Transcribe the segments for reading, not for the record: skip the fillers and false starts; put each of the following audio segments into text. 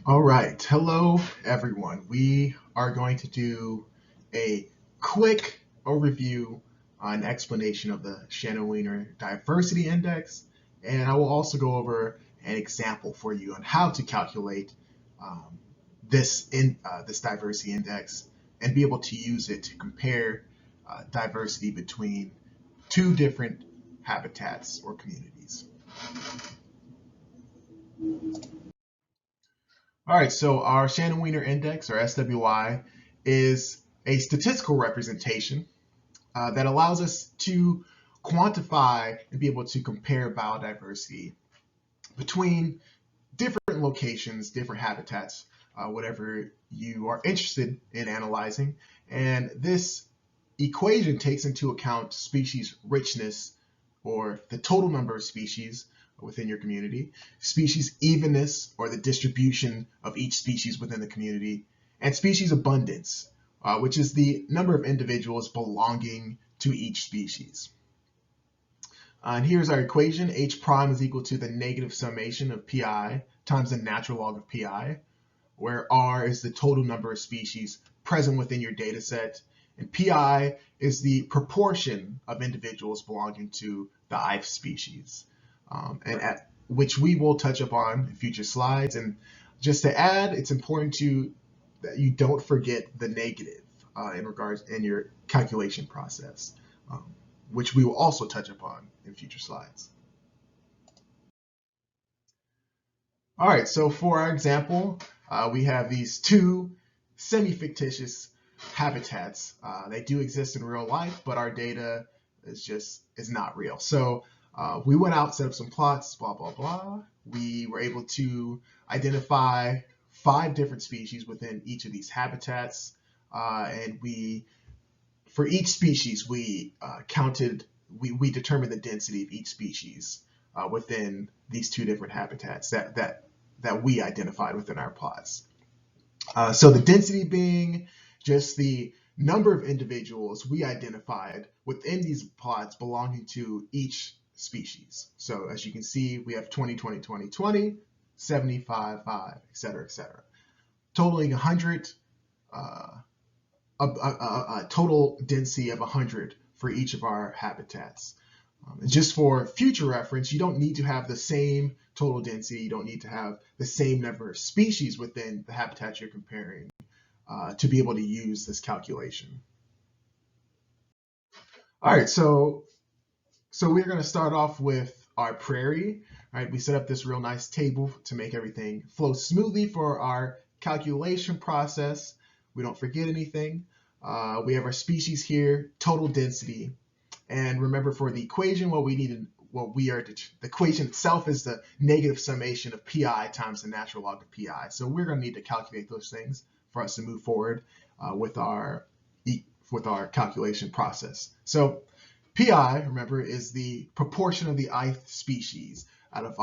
All right. Hello, everyone. We are going to do a quick overview on explanation of the Shannon-Weiner Diversity Index, and I will also go over an example for you on how to calculate um, this diversity index and be able to use it to compare diversity between two different habitats or communities. All right, so our Shannon-Weiner Index, or SWI, is a statistical representation that allows us to quantify and be able to compare biodiversity between different locations, different habitats, whatever you are interested in analyzing. And this equation takes into account species richness, or the total number of species within your community, species evenness, or the distribution of each species within the community, and species abundance, which is the number of individuals belonging to each species. And here's our equation. H prime is equal to the negative summation of pi times the natural log of pi, where R is the total number of species present within your data set, and pi is the proportion of individuals belonging to the ith species, which we will touch upon in future slides. And just to add, it's important that you don't forget the negative in your calculation process, um, which we will also touch upon in future slides. All right, so for our example, we have these two semi-fictitious habitats. They do exist in real life, but our data is not real. So we went out, set up some plots, blah, blah, blah. We were able to identify 5 different species within each of these habitats. For each species, we determined the density of each species within these 2 different habitats that we identified within our plots. So the density being just the number of individuals we identified within these plots belonging to each species. So as you can see, we have 20, 20, 20, 20, 75, 5, et cetera, totaling 100, a total density of 100 for each of our habitats. And just for future reference, you don't need to have the same total density. You don't need to have the same number of species within the habitat you're comparing to be able to use this calculation. All right, so we're going to start off with our prairie. All right, we set up this real nice table to make everything flow smoothly for our calculation process. We don't forget anything. We have our species here, total density. And remember, for the equation, the equation itself is the negative summation of pi times the natural log of pi. So we're going to need to calculate those things for us to move forward with our calculation process. So pi, remember, is the proportion of the ith species out of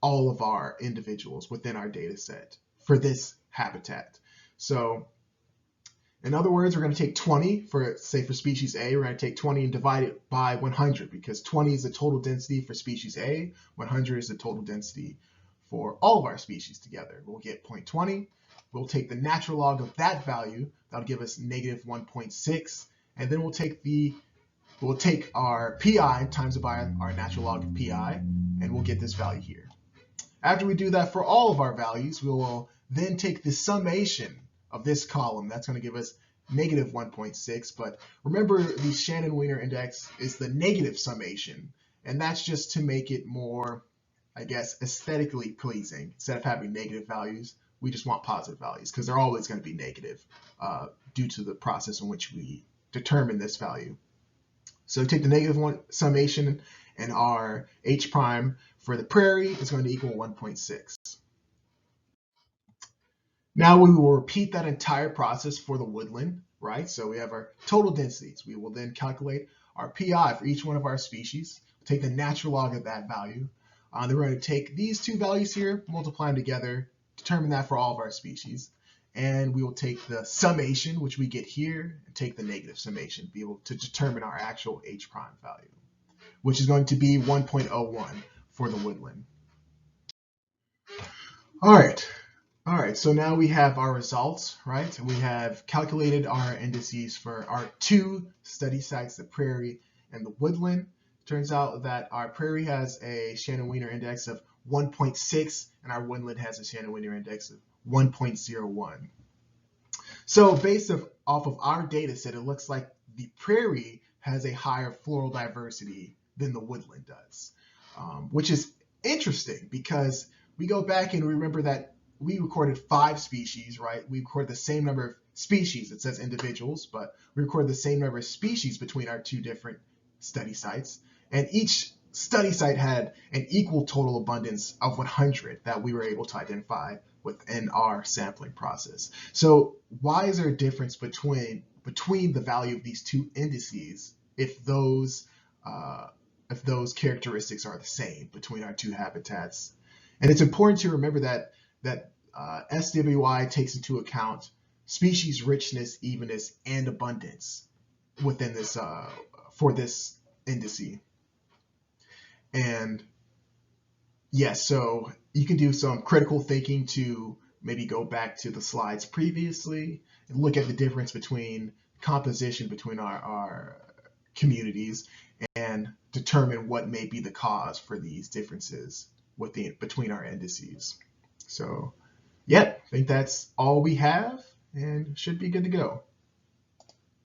all of our individuals within our data set for this habitat. So in other words, we're going to take 20 for species A. We're going to take 20 and divide it by 100 because 20 is the total density for species A. 100 is the total density for all of our species together. We'll get 0.20. We'll take the natural log of that value. That'll give us negative 1.6. And then we'll take our pi times it by our natural log of pi, and we'll get this value here. After we do that for all of our values, we will then take the summation of this column. That's going to give us negative 1.6. But remember, the Shannon-Weiner Index is the negative summation. And that's just to make it more, I guess, aesthetically pleasing. Instead of having negative values, we just want positive values because they're always going to be negative due to the process in which we determine this value. So take the negative summation, and our H prime for the prairie is going to equal 1.6. Now we will repeat that entire process for the woodland, right? So we have our total densities. We will then calculate our pi for each one of our species, take the natural log of that value. Then we're going to take these 2 values here, multiply them together, determine that for all of our species. And we will take the summation, which we get here, and take the negative summation, be able to determine our actual H prime value, which is going to be 1.01 for the woodland. All right. All right, so now we have our results, right? We have calculated our indices for our two study sites, the prairie and the woodland. Turns out that our prairie has a Shannon-Weiner index of 1.6 and our woodland has a Shannon-Weiner index of 1.01. So based off of our data set, it looks like the prairie has a higher floral diversity than the woodland does, which is interesting because we go back and remember that we recorded 5 species, right? We recorded the same number of species. It says individuals, but we recorded the same number of species between our two different study sites. And each study site had an equal total abundance of 100 that we were able to identify within our sampling process. So why is there a difference between the value of these two indices if those characteristics are the same between our two habitats? And it's important to remember that SWI takes into account species richness, evenness, and abundance within this for this indice. And yes, so you can do some critical thinking to maybe go back to the slides previously and look at the difference between composition between our communities and determine what may be the cause for these differences between our indices. So, yeah, I think that's all we have and should be good to go.